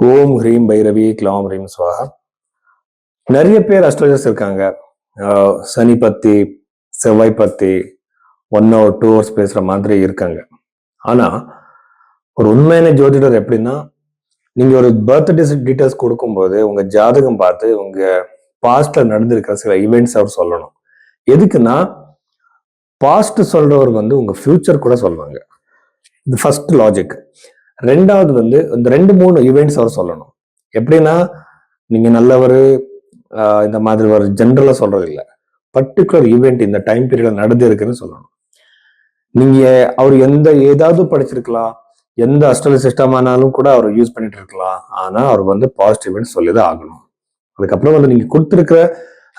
ஓம் ஹ்ரீம் பைரவி க்ளாம் ஹ்ரீம் ஸ்வாஹா. நிறைய பேர் அஸ்ட்ராலஜர்ஸ் இருக்காங்க. சனி பத்தி, செவ்வாய் பத்தி 1 or 2 hours பேசுற மாதிரி இருக்காங்க. ஆனா ஒரு உண்மையான ஜோதிடர் எப்படின்னா, நீங்க ஒரு பர்த் டீட்டெயில்ஸ் கொடுக்கும்போது உங்க ஜாதகம் பார்த்து உங்க பாஸ்ட்ல நடந்திருக்கிற சில ஈவெண்ட்ஸ் அவர் சொல்லணும். எதுக்குன்னா, பாஸ்ட் சொல்றவர் உங்க ஃபியூச்சர் கூட சொல்லுவாங்க. இது ஃபர்ஸ்ட் லாஜிக். ரெண்டாவது இந்த 2-3 ஈவெண்ட்ஸ் அவர் சொல்லணும். எப்படின்னா, நீங்க நல்லவர் இந்த மாதிரி ஒரு ஜென்ரலா சொல்றது இல்லை. பர்டிகுலர் ஈவெண்ட் இந்த டைம் பீரியட்ல நடந்து இருக்குன்னு சொல்லணும். நீங்க அவர் ஏதாவது படிச்சிருக்கலாம், எந்த அஸ்ட்ராலஜி சிஸ்டம் ஆனாலும் கூட அவர் யூஸ் பண்ணிட்டு இருக்கலாம். ஆனா அவர் பாசிட்டிவ் ஈவெண்ட் சொல்லிதான் ஆகணும். அதுக்கப்புறம் நீங்க கொடுத்திருக்கிற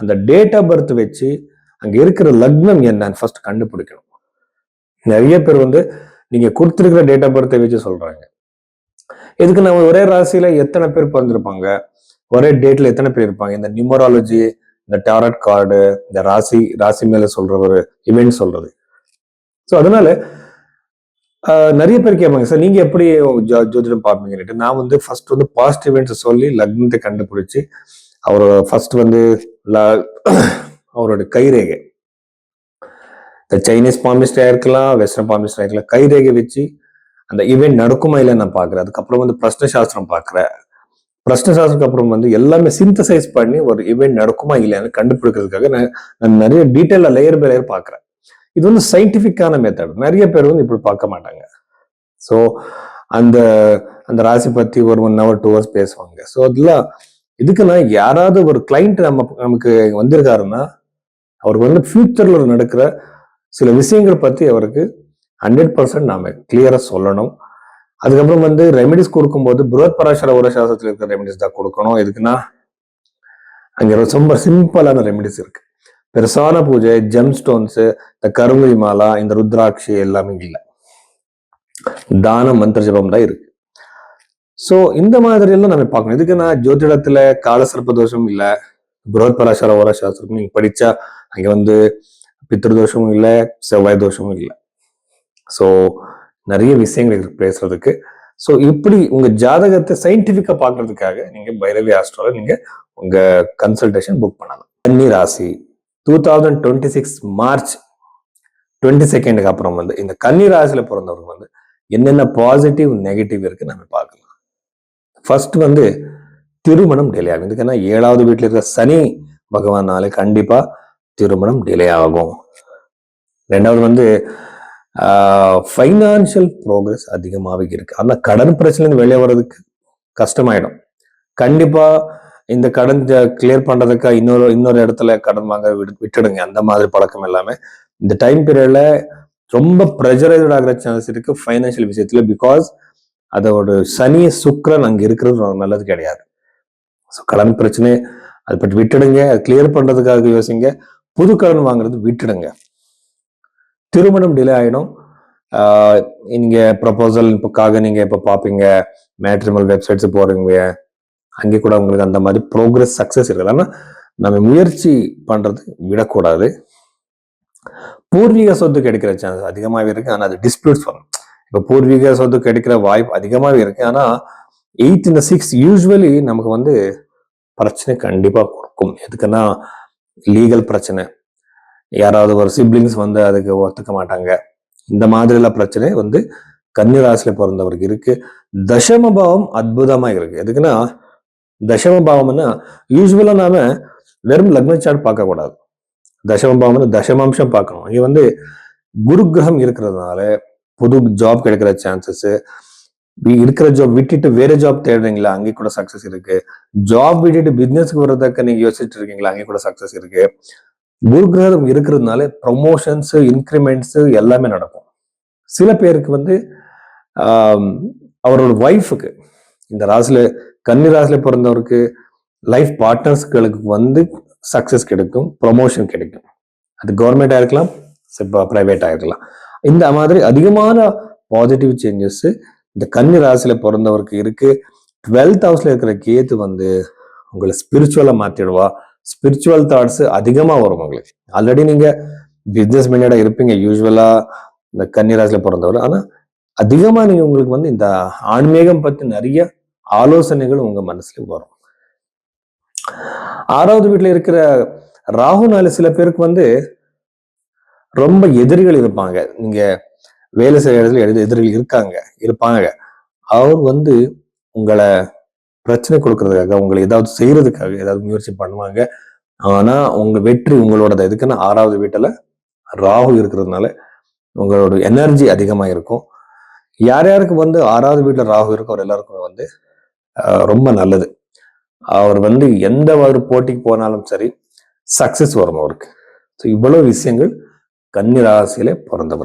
அந்த டேட் ஆஃப் பர்த் வச்சு அங்க இருக்கிற லக்னம் என்னன்னு ஃபர்ஸ்ட் கண்டுபிடிக்கணும். நிறைய பேர் நீங்க கொடுத்திருக்கிற டேட் ஆஃப் பர்த்தை வச்சு சொல்றாங்க. இதுக்கு நம்ம ஒரே ராசியில எத்தனை பேர் பிறந்திருப்பாங்க, ஒரே டேட்ல எத்தனை பேர் இருப்பாங்க, இந்த நியூமராலஜி, இந்த டாரட் கார்டு, இந்த ராசி மேல சொல்ற ஒரு இவெண்ட் சொல்றது. ஸோ அதனால நிறைய பேர் கேட்பாங்க, சார் நீங்க எப்படி ஜோதிடம் பார்ப்பீங்கன்னு. நான் ஃபர்ஸ்ட் பாசிட்டிவ் இவெண்ட்ஸ் சொல்லி லக்னத்தை கண்டுபிடிச்சு அவர் ஃபர்ஸ்ட் அவரோட கைரேகை, இந்த சைனீஸ் பாமிஸ்டா இருக்கலாம், வெஸ்டர்ன் பாமிஸ்டா இருக்கலாம், கைரேகை வச்சு அந்த ஈவெண்ட் நடக்குமா இல்லைன்னு நான் பாக்குறேன். அதுக்கப்புறம் பிரஷ்ன சாஸ்திரம் பாக்குறேன். பிரஷ்ன சாஸ்திரத்துக்கு அப்புறம் எல்லாமே சிந்தசைஸ் பண்ணி ஒரு ஈவெண்ட் நடக்குமா இல்லையான்னு கண்டுபிடிக்கிறதுக்காக நான் நிறைய டீட்டெயில லேயர் பை லேயர் பாக்குறேன். இது சயின்டிபிக்கான மெத்தட். நிறைய பேர் இப்படி பார்க்க மாட்டாங்க. ஸோ அந்த அந்த ராசி பத்தி ஒரு 1 hour 2 hours பேசுவாங்க. ஸோ அதெல்லாம் இதுக்குன்னா யாராவது ஒரு கிளைண்ட் நமக்கு வந்திருக்காருன்னா அவருக்கு ஃபியூச்சர்ல நடக்கிற சில விஷயங்கள் பத்தி அவருக்கு 100% நாம கிளியரா சொல்லணும். அதுக்கப்புறம் ரெமெடிஸ் கொடுக்கும்போது புருஹத் பராசர ஒரு சாஸ்திரத்தில் இருக்கிற ரெமெடிஸ் தான் கொடுக்கணும். எதுக்குன்னா அங்க ரொம்ப சிம்பிளான ரெமெடிஸ் இருக்கு. பெருசான பூஜை, ஜெம் ஸ்டோன்ஸ், இந்த கருங்கை மாலா, இந்த ருத்ராட்சி எல்லாமே இல்லை. தானம், மந்திர ஜபம் தான் இருக்கு. சோ இந்த மாதிரி எல்லாம் நம்ம பார்க்கணும். இதுக்குன்னா ஜோதிடத்துல காலசர்ப்ப தோஷம் இல்லை, புருஹத் பராசர ஓர சாஸ்திரம் நீங்க படிச்சா அங்க பித்ருதோஷமும் இல்லை, செவ்வாய் தோஷமும் இல்லை. ஸோ நிறைய விஷயங்கள் இருக்கு பேசுறதுக்கு. ஸோ இப்படி உங்க ஜாதகத்தை சயின்டிபிக்கா பாக்குறதுக்காக நீங்க பைரவி ஆஸ்ட்ரோல நீங்க உங்க கன்சல்டேஷன் புக் பண்ணலாம். கன்னி ராசி 2026 மார்ச் 22 அப்புறம் இந்த கன்னி ராசியில பிறந்தவங்க என்னென்ன பாசிட்டிவ் நெகட்டிவ் இருக்கு நம்ம பார்க்கலாம். ஃபர்ஸ்ட் திருமணம் டிலே ஆகும். இதுக்குன்னா 7வது வீட்டுல இருக்கிற சனி பகவானாலே கண்டிப்பா திருமணம் டிலே ஆகும். ரெண்டாவது ஃபைனான்சியல் ப்ரோக்ரஸ் அதிகமாகவே இருக்கு. ஆனா கடன் பிரச்சனை வெளியே வர்றதுக்கு கஷ்டமாயிடும். கண்டிப்பா இந்த கடன் கிளியர் பண்றதுக்கு இன்னொரு இடத்துல கடன் வாங்க விட்டுடுங்க. அந்த மாதிரி பழக்கம் எல்லாமே இந்த டைம் பீரியட்ல ரொம்ப ப்ரெஷரைஸ்ட் ஆகிற சான்ஸ் இருக்கு ஃபைனான்சியல் விஷயத்துல. பிகாஸ் அதோட சனி சுக்கிரன் அங்க இருக்கிறது நல்லது கிடையாது. ஸோ கடன் பிரச்சனை அதை பற்றி விட்டுடுங்க. அது கிளியர் பண்றதுக்காக யோசிங்க. புது கடன் வாங்குறது விட்டுடுங்க. திருமணம் டிலே ஆயிடும். நீங்க ப்ரப்போசலுக்காக நீங்க இப்ப பாப்பீங்க, மேட்ரிமோனல் வெப்சைட்ஸ் போறீங்க, அங்கே கூட உங்களுக்கு அந்த மாதிரி ப்ரோக்ரஸ் சக்சஸ் இருக்கு. ஆனா நம்ம முயற்சி பண்றது விடக்கூடாது. பூர்வீக சொத்து கிடைக்கிற சான்ஸ் அதிகமாகவே இருக்கு. ஆனா அது டிஸ்பியூட்ஸ் வரும். இப்ப பூர்வீக சொத்து கிடைக்கிற வாய்ப்பு அதிகமாகவே இருக்கு. ஆனா 8 in 6 யூஸ்வலி நமக்கு பிரச்சனை கண்டிப்பா கொடுக்கும். எதுக்குன்னா லீகல் பிரச்சனை, யாராவது ஒரு சிப்ளிங்ஸ் அதுக்கு ஒத்துக்க மாட்டாங்க. இந்த மாதிரி எல்லாம் பிரச்சனை கன்னி ராசியில பிறந்தவருக்கு இருக்கு. தசம பாவம் அற்புதமா இருக்கு. எதுக்குன்னா தசம பாவம்னா யூஸ்வலா நாம வெறும் லக்ன சார்ட் பார்க்க கூடாது. தசம பாவம் தசமாம்சம் பார்க்கணும். இங்க குரு கிரகம் இருக்கிறதுனால புது ஜாப் கிடைக்கிற சான்சஸ், இருக்கிற ஜாப் விட்டுட்டு வேற ஜாப் தேடுறீங்களா அங்கே கூட சக்சஸ் இருக்கு. ஜாப் விட்டுட்டு பிசினஸ்க்கு வர்றதுக்கு நீங்க யோசிச்சுட்டு இருக்கீங்களா அங்கே கூட சக்சஸ் இருக்கு. குரு கிரகம் இருக்கிறதுனால ப்ரொமோஷன்ஸ், இன்க்ரிமெண்ட்ஸ் எல்லாமே நடக்கும். சில பேருக்கு அவரோட ஒய்ஃபுக்கு இந்த ராசியில கன்னி ராசியில பிறந்தவருக்கு லைஃப் பார்ட்னர்ஸ்களுக்கு சக்சஸ் கிடைக்கும், ப்ரொமோஷன் கிடைக்கும். அது கவர்மெண்டா இருக்கலாம், பிரைவேட்டா இருக்கலாம். இந்த மாதிரி அதிகமான பாசிட்டிவ் சேஞ்சஸ் இந்த கன்னி ராசியில பிறந்தவருக்கு இருக்கு. 12th ஹவுஸ்ல இருக்கிற கேத்து உங்களை ஸ்பிரிச்சுவலா மாத்திடுவா. ஸ்பிரிச்சுவல் தாட்ஸ் அதிகமா வரும் உங்களுக்கு. ஆல்ரெடி நீங்க பிசினஸ் மைண்டடா இருப்பீங்க யூஸ்வலா இந்த கன்னி ராசியில பிறந்தவர். ஆனா அதிகமா நீங்க உங்களுக்கு இந்த ஆன்மீகம் பத்தி நிறைய ஆலோசனைகள் உங்க மனசுல வரும். 6வது வீட்டுல இருக்கிற ராகுனால சில பேருக்கு ரொம்ப எதிரிகள் இருப்பாங்க. நீங்க வேலை செய்யற இடத்துல எதிரிகள் இருப்பாங்க. அவர் உங்களை பிரச்சனை கொடுக்கறதுக்காக, உங்களை ஏதாவது செய்யறதுக்காக ஏதாவது முயற்சி பண்ணுவாங்க. ஆனா உங்க வெற்றி உங்களோட. எதுக்குன்னா 6வது வீட்டுல ராகு இருக்கிறதுனால உங்களோட எனர்ஜி அதிகமா இருக்கும். யார் யாருக்கு 6வது வீட்டுல ராகு இருக்கும் அவர் எல்லாருக்கும் ரொம்ப நல்லது. அவர் எந்த ஒரு போட்டிக்கு போனாலும் சரி சக்சஸ் வரும் அவருக்கு. இவ்வளவு விஷயங்கள் கன்னி ராசியில பிறந்தவர்கள்.